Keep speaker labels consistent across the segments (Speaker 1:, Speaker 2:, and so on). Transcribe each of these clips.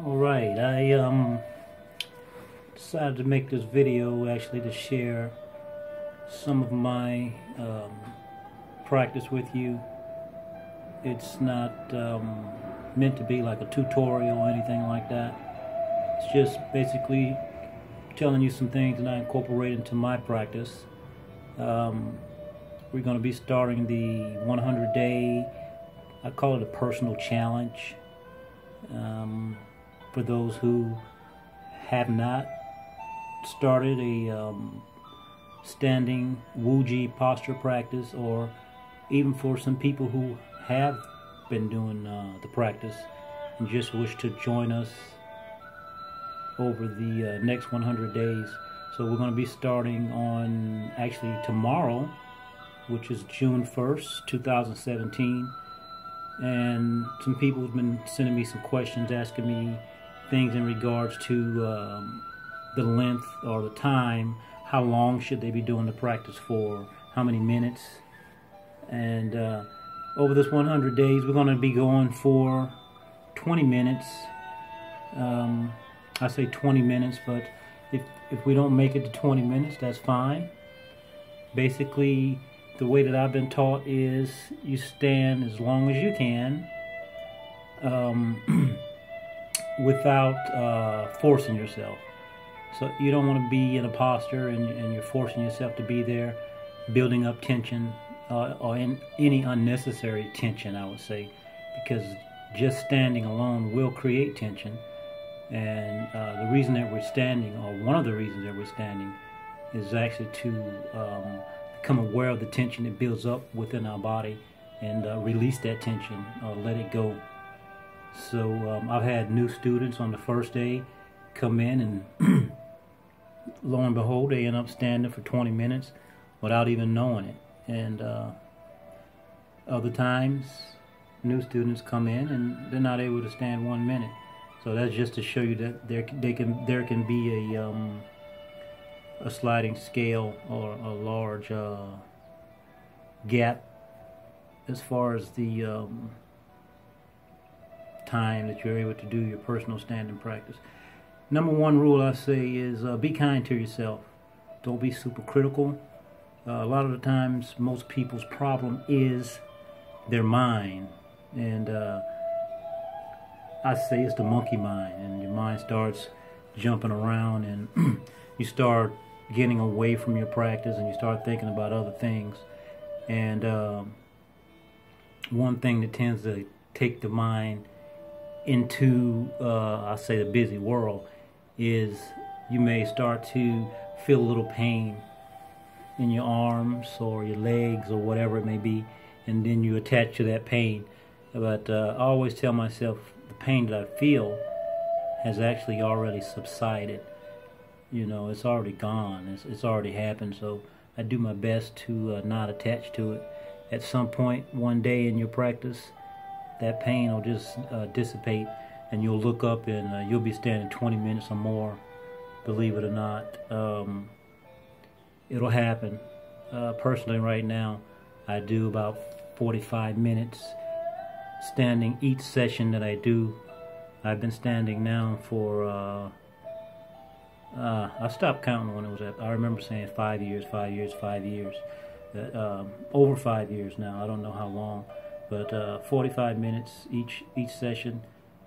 Speaker 1: Alright, I decided to make this video actually to share some of my practice with you. It's not meant to be like a tutorial or anything like that. It's just basically telling you some things that I incorporate into my practice. We're going to be starting the 100-day, I call it a personal challenge. For those who have not started a standing Wuji posture practice, or even for some people who have been doing the practice and just wish to join us over the next 100 days. So we're going to be starting on actually tomorrow, which is June 1st, 2017. And some people have been sending me some questions, asking me things in regards to the length or the time. How long should they be doing the practice for? How many minutes? And over this 100 days, we're going to be going for 20 minutes. I say 20 minutes, but if we don't make it to 20 minutes, that's fine. Basically, the way that I've been taught is you stand as long as you can without forcing yourself. So you don't want to be in a posture and you're forcing yourself to be there, building up tension or in any unnecessary tension, I would say, because just standing alone will create tension. And the reason that we're standing, or one of the reasons that we're standing, is actually to become aware of the tension that builds up within our body and release that tension, let it go. So I've had new students on the first day come in, and lo and behold, they end up standing for 20 minutes without even knowing it. And other times, new students come in and they're not able to stand 1 minute. So that's just to show you that there can be a sliding scale or a large gap as far as the time that you're able to do your personal standing practice. Number one rule I say is be kind to yourself. Don't be super critical. A lot of the times most people's problem is their mind, and I say it's the monkey mind, and your mind starts jumping around and you start getting away from your practice and you start thinking about other things. And one thing that tends to take the mind into I say the busy world is you may start to feel a little pain in your arms or your legs or whatever it may be, and then you attach to that pain. But I always tell myself the pain that I feel has actually already subsided. You know, it's already gone. It's already happened. So I do my best to not attach to it. At some point, one day in your practice, that pain will just dissipate, and you'll look up and you'll be standing 20 minutes or more. Believe it or not, it'll happen. Personally, right now, I do about 45 minutes standing each session that I do. I've been standing now for I stopped counting when it was at, I remember saying 5 years, 5 years, 5 years. Over 5 years now. I don't know how long, but 45 minutes each session.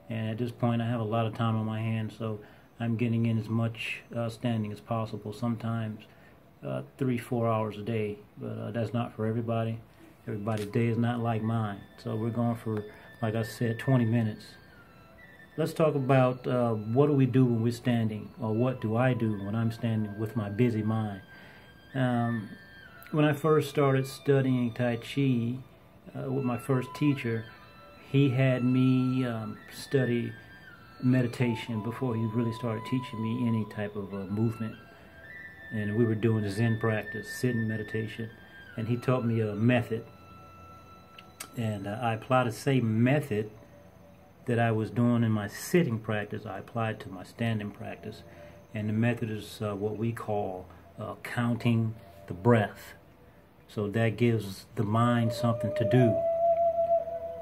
Speaker 1: And at this point, I have a lot of time on my hands, so I'm getting in as much standing as possible. Sometimes 3-4 hours a day, but that's not for everybody. Everybody's day is not like mine. So we're going for, like I said, 20 minutes. Let's talk about what do we do when we're standing, or what do I do when I'm standing with my busy mind. When I first started studying Tai Chi with my first teacher, he had me study meditation before he really started teaching me any type of movement. And we were doing Zen practice, sitting meditation, and he taught me a method. And I applied the same method that I was doing in my sitting practice, I applied to my standing practice. And the method is what we call counting the breath. So that gives the mind something to do.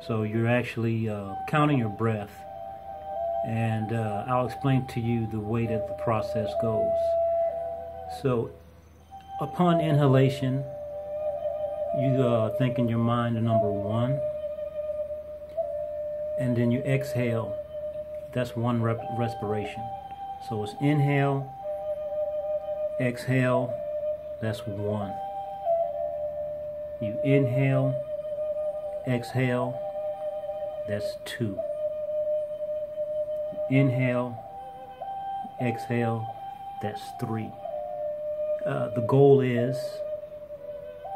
Speaker 1: So you're actually counting your breath and I'll explain to you the way that the process goes. So upon inhalation, you think in your mind the number 1, and then you exhale. That's one respiration. So it's inhale, exhale, that's 1. You inhale, exhale, that's 2. Inhale, exhale, that's 3. The goal is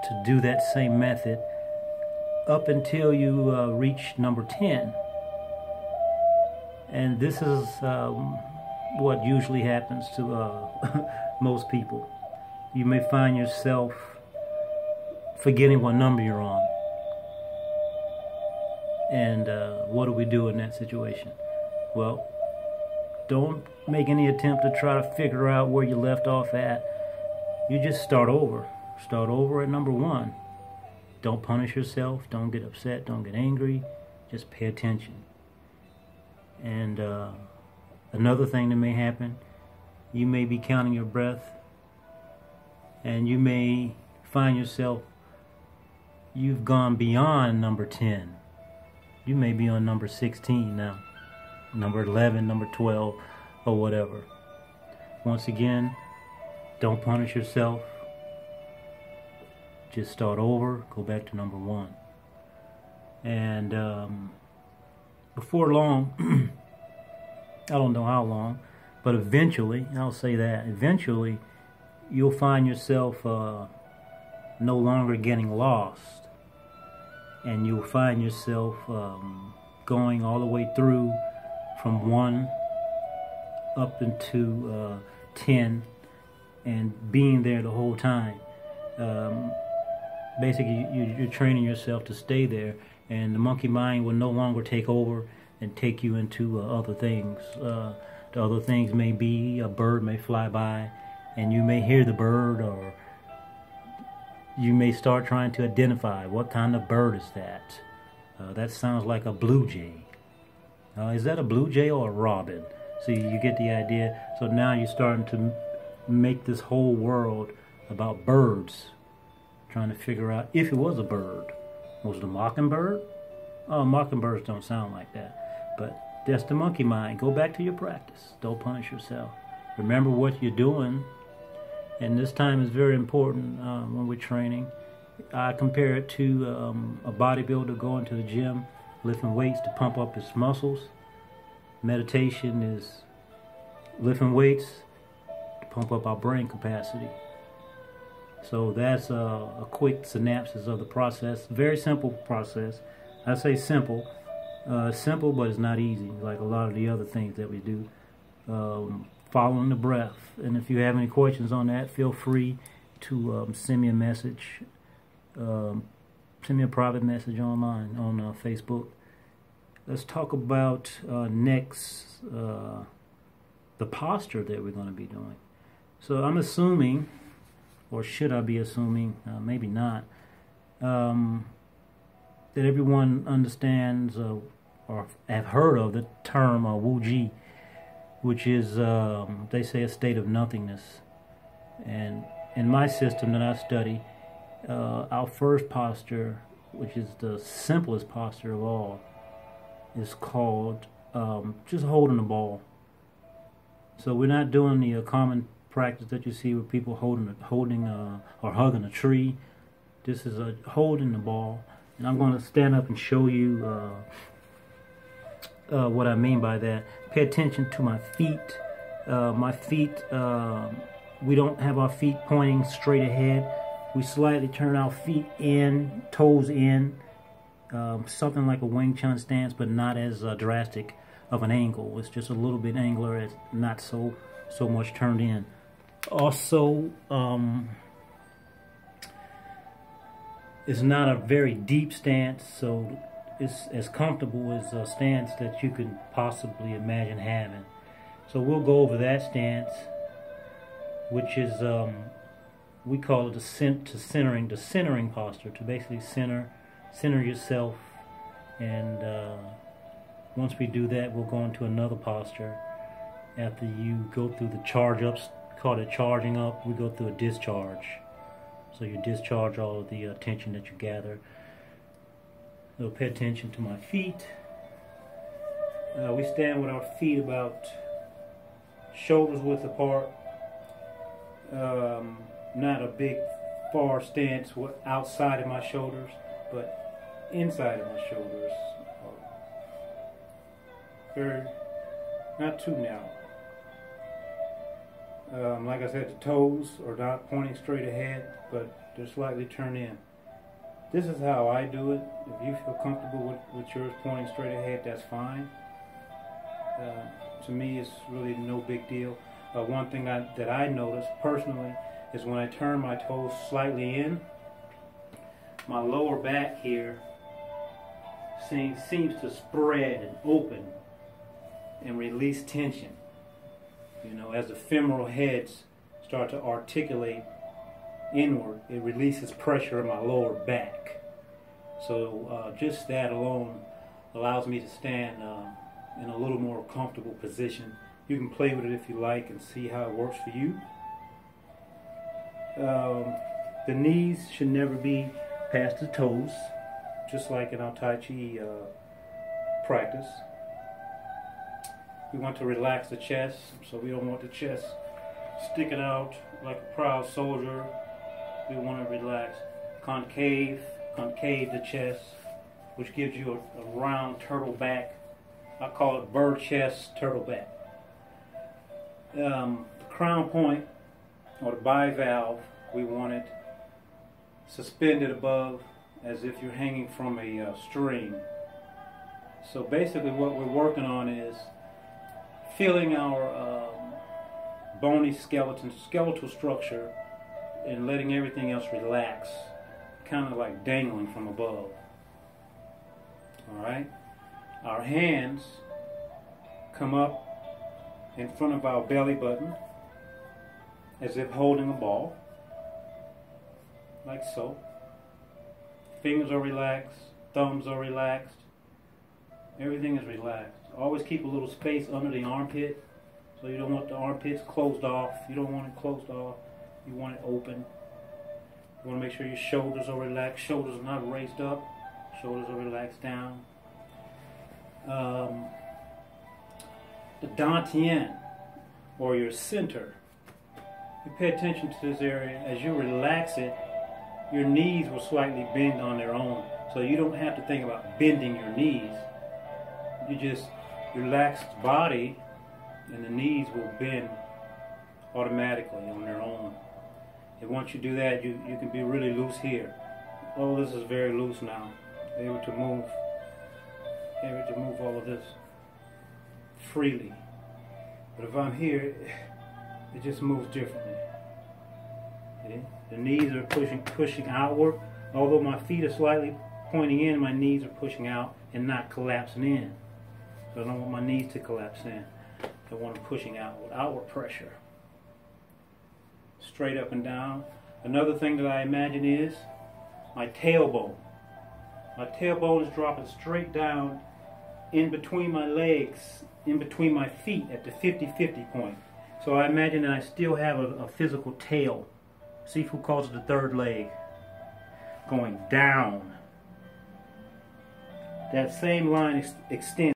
Speaker 1: to do that same method up until you reach number 10. And this is what usually happens to most people. You may find yourself forgetting what number you're on. And what do we do in that situation? Well, don't make any attempt to try to figure out where you left off at. You just start over. Start over at number 1. Don't punish yourself. Don't get upset. Don't get angry. Just pay attention. And another thing that may happen, you may be counting your breath, and you may find yourself, you've gone beyond number 10. You may be on number 16 now, number 11, number 12, or whatever. Once again, don't punish yourself. Just start over, go back to number 1. And before long, I don't know how long, but eventually, I'll say that, eventually you'll find yourself no longer getting lost, and you'll find yourself going all the way through from 1 up into 10 and being there the whole time. Basically, you're training yourself to stay there, and the monkey mind will no longer take over and take you into other things. The other things may be a bird may fly by, and you may hear the bird, or you may start trying to identify what kind of bird is that. That sounds like a blue jay. Is that a blue jay or a robin? So you get the idea. So now you're starting to make this whole world about birds, trying to figure out if it was a bird. Was it a mockingbird? Oh, mockingbirds don't sound like that. But that's the monkey mind. Go back to your practice. Don't punish yourself. Remember what you're doing. And this time is very important when we're training. I compare it to a bodybuilder going to the gym, lifting weights to pump up his muscles. Meditation is lifting weights to pump up our brain capacity. So that's a quick synopsis of the process. Very simple process. I say simple. Simple, but it's not easy, like a lot of the other things that we do. Following the breath. And if you have any questions on that, feel free to send me a message. Send me a private message online on Facebook. Let's talk about next the posture that we're going to be doing. So I'm assuming, or should I be assuming, maybe not, that everyone understands or have heard of the term Wuji, which is, they say, a state of nothingness. And in my system that I study, our first posture, which is the simplest posture of all, is called just holding the ball. So we're not doing the common practice that you see with people holding or hugging a tree. This is holding the ball, and I'm going to stand up and show you what I mean by that. Pay attention to my feet. My feet, we don't have our feet pointing straight ahead. We slightly turn our feet in, toes in, something like a Wing Chun stance, but not as drastic of an angle. It's just a little bit angular, it's not so much turned in. Also, it's not a very deep stance, so it's as comfortable as a stance that you could possibly imagine having. So we'll go over that stance, which is we call it the centering posture, to basically center yourself. And Once we do that, we'll go into another posture. After you go through the charge ups, call it charging up, we go through a discharge. So you discharge all of the tension that you gather. So pay attention to my feet. We stand with our feet about shoulders width apart. Not a big far stance outside of my shoulders, but inside of my shoulders. Very, not too narrow. Like I said, the toes are not pointing straight ahead, but they're slightly turned in. This is how I do it. If you feel comfortable with yours pointing straight ahead, that's fine. To me, it's really no big deal. One thing that I notice personally is when I turn my toes slightly in, my lower back here seems to spread and open and release tension. You know, as the femoral heads start to articulate inward, it releases pressure in my lower back. So just that alone allows me to stand in a little more comfortable position. You can play with it if you like and see how it works for you. The knees should never be past the toes, just like in our Tai Chi practice. We want to relax the chest, so we don't want the chest sticking out like a proud soldier. We want to relax. Concave the chest, which gives you a round turtle back. I call it bird chest, turtle back. The crown point, or the bivalve, we want it suspended above as if you're hanging from a string. So basically what we're working on is feeling our bony skeletal structure and letting everything else relax, kind of like dangling from above. Alright? Our hands come up in front of our belly button as if holding a ball, like so. Fingers are relaxed, thumbs are relaxed, everything is relaxed. Always keep a little space under the armpit, so you don't want the armpits closed off. You don't want it closed off, you want it open. You want to make sure your shoulders are relaxed. Shoulders are not raised up, shoulders are relaxed down. The dantian, or your center, you pay attention to this area. As you relax it, your knees will slightly bend on their own, so you don't have to think about bending your knees. You just relax the body and the knees will bend automatically on their own. And once you do that, you can be really loose here. All this is very loose now. Able to move all of this freely. But if I'm here, it just moves differently. See? The knees are pushing outward. Although my feet are slightly pointing in, my knees are pushing out and not collapsing in. So I don't want my knees to collapse in. I want them pushing outward, outward pressure. Straight up and down. Another thing that I imagine is my tailbone. My tailbone is dropping straight down in between my legs, in between my feet at the 50-50 point. So I imagine that I still have a physical tail. Sifu calls it the third leg. Going down. That same line extends.